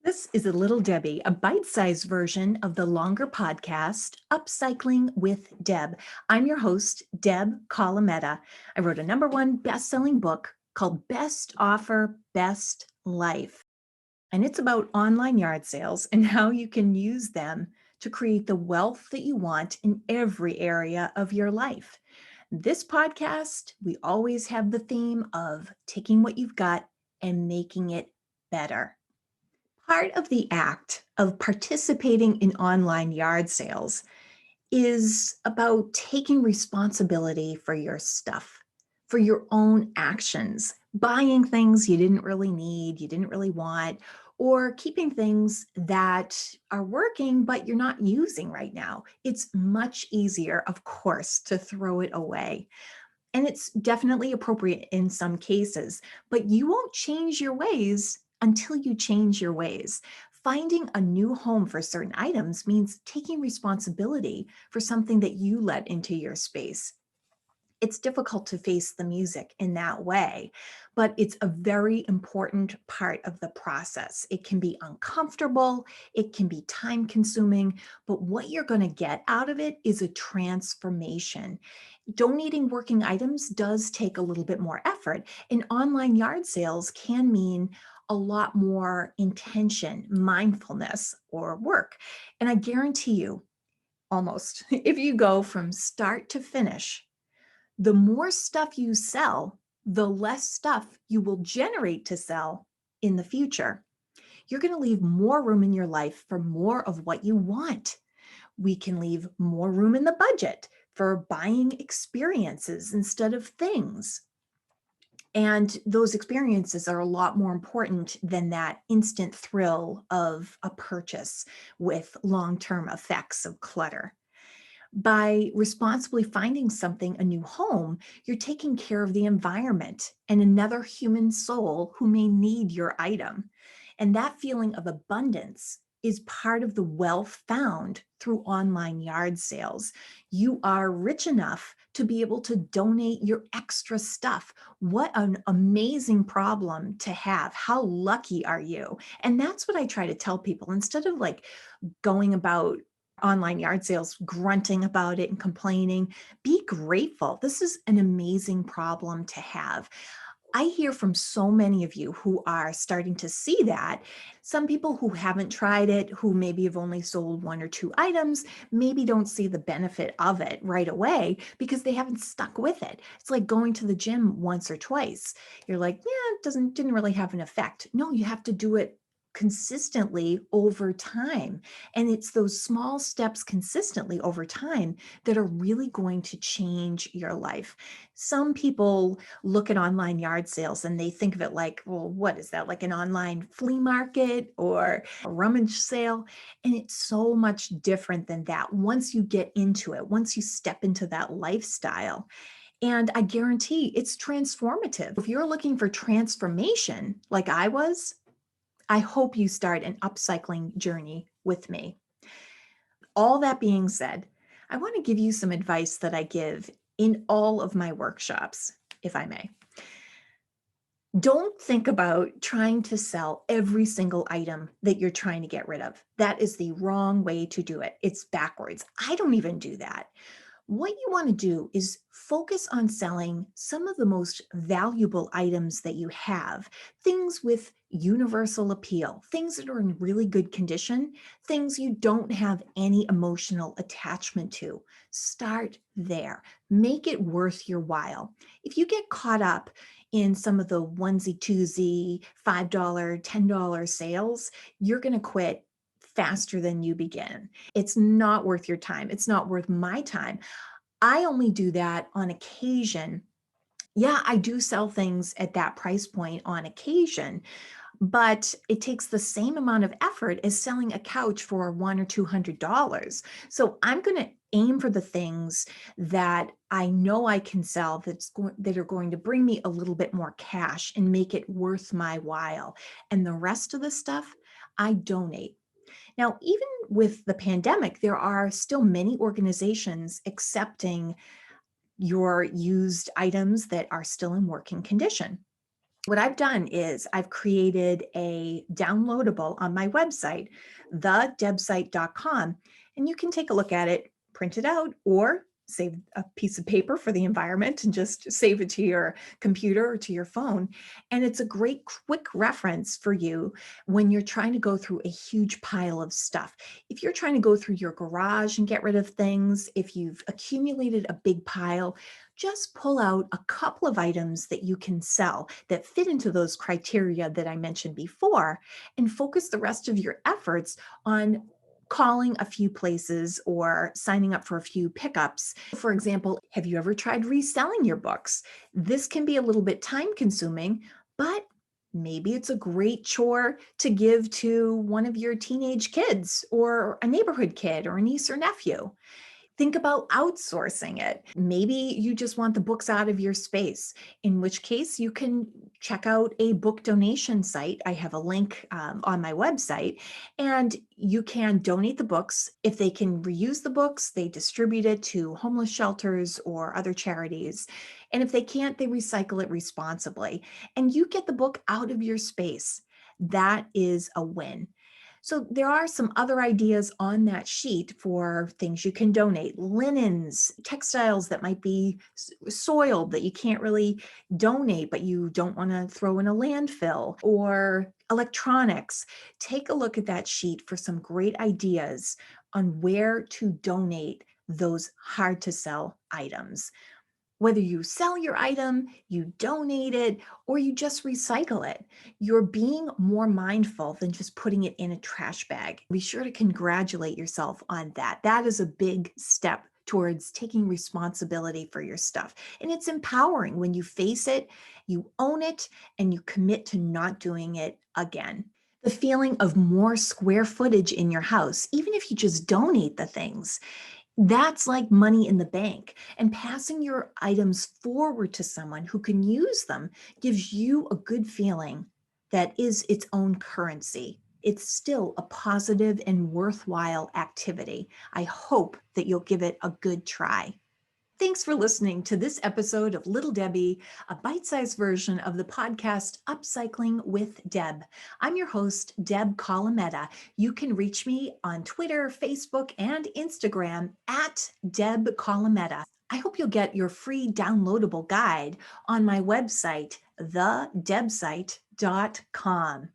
This is a Little Debbie, a bite-sized version of the longer podcast, Upcycling with Deb. I'm your host, Deb Colameta. I wrote a #1 best-selling book called Best Offer, Best Life. And it's about online yard sales and how you can use them to create the wealth that you want in every area of your life. This podcast, we always have the theme of taking what you've got and making it better. Part of the act of participating in online yard sales is about taking responsibility for your stuff, for your own actions, buying things you didn't really need, you didn't really want, or keeping things that are working but you're not using right now. It's much easier, of course, to throw it away. And it's definitely appropriate in some cases, but you won't change your ways until you change your ways. Finding a new home for certain items means taking responsibility for something that you let into your space. It's difficult to face the music in that way, but it's a very important part of the process. It can be uncomfortable, it can be time consuming, but what you're going to get out of it is a transformation. Donating working items does take a little bit more effort, and online yard sales can mean a lot more intention, mindfulness, or work. And I guarantee you, almost, if you go from start to finish, the more stuff you sell, the less stuff you will generate to sell in the future. You're going to leave more room in your life for more of what you want. We can leave more room in the budget for buying experiences instead of things. And those experiences are a lot more important than that instant thrill of a purchase with long-term effects of clutter. By responsibly finding something a new home, you're taking care of the environment and another human soul who may need your item. And that feeling of abundance is part of the wealth found through online yard sales. You are rich enough to be able to donate your extra stuff. What an amazing problem to have. How lucky are you? And that's what I try to tell people. Instead of like going about online yard sales, grunting about it and complaining, be grateful. This is an amazing problem to have. I hear from so many of you who are starting to see that. Some people who haven't tried it, who maybe have only sold 1 or 2 items, maybe don't see the benefit of it right away because they haven't stuck with it. It's like going to the gym once or twice. You're like, yeah, didn't really have an effect. No, you have to do it consistently over time. And it's those small steps consistently over time that are really going to change your life. Some people look at online yard sales and they think of it like, well, what is that? Like an online flea market or a rummage sale? And it's so much different than that. Once you get into it, once you step into that lifestyle, and I guarantee it's transformative. If you're looking for transformation like I was, I hope you start an upcycling journey with me. All that being said, I want to give you some advice that I give in all of my workshops, if I may. Don't think about trying to sell every single item that you're trying to get rid of. That is the wrong way to do it. It's backwards. I don't even do that. What you want to do is focus on selling some of the most valuable items that you have, things with universal appeal, things that are in really good condition, things you don't have any emotional attachment to. Start there. Make it worth your while. If you get caught up in some of the onesie twosie, $5, $10 sales, you're going to quit faster than you begin. It's not worth your time. It's not worth my time. I only do that on occasion. Yeah, I do sell things at that price point on occasion, but it takes the same amount of effort as selling a couch for $100 or $200. So I'm going to aim for the things that I know I can sell that are going to bring me a little bit more cash and make it worth my while. And the rest of the stuff, I donate. Now, even with the pandemic, there are still many organizations accepting your used items that are still in working condition. What I've done is I've created a downloadable on my website, thedebsite.com, and you can take a look at it, print it out, or save a piece of paper for the environment and just save it to your computer or to your phone. And it's a great quick reference for you when you're trying to go through a huge pile of stuff. If you're trying to go through your garage and get rid of things, if you've accumulated a big pile, just pull out a couple of items that you can sell that fit into those criteria that I mentioned before, and focus the rest of your efforts on calling a few places or signing up for a few pickups. For example, have you ever tried reselling your books? This can be a little bit time consuming, but maybe it's a great chore to give to one of your teenage kids or a neighborhood kid or a niece or nephew. Think about outsourcing it. Maybe you just want the books out of your space, in which case you can check out a book donation site. I have a link on my website, and you can donate the books. If they can reuse the books, they distribute it to homeless shelters or other charities. And if they can't, they recycle it responsibly. And you get the book out of your space. That is a win. So there are some other ideas on that sheet for things you can donate: linens, textiles that might be soiled that you can't really donate, but you don't want to throw in a landfill, or electronics. Take a look at that sheet for some great ideas on where to donate those hard to sell items. Whether you sell your item, you donate it, or you just recycle it, you're being more mindful than just putting it in a trash bag. Be sure to congratulate yourself on that. That is a big step towards taking responsibility for your stuff. And it's empowering when you face it, you own it, and you commit to not doing it again. The feeling of more square footage in your house, even if you just donate the things, that's like money in the bank. And passing your items forward to someone who can use them gives you a good feeling that is its own currency. It's still a positive and worthwhile activity. I hope that you'll give it a good try. Thanks for listening to this episode of Little Debbie, a bite-sized version of the podcast Upcycling with Deb. I'm your host, Deb Colameta. You can reach me on Twitter, Facebook, and Instagram at Deb Colameta. I hope you'll get your free downloadable guide on my website, thedebsite.com.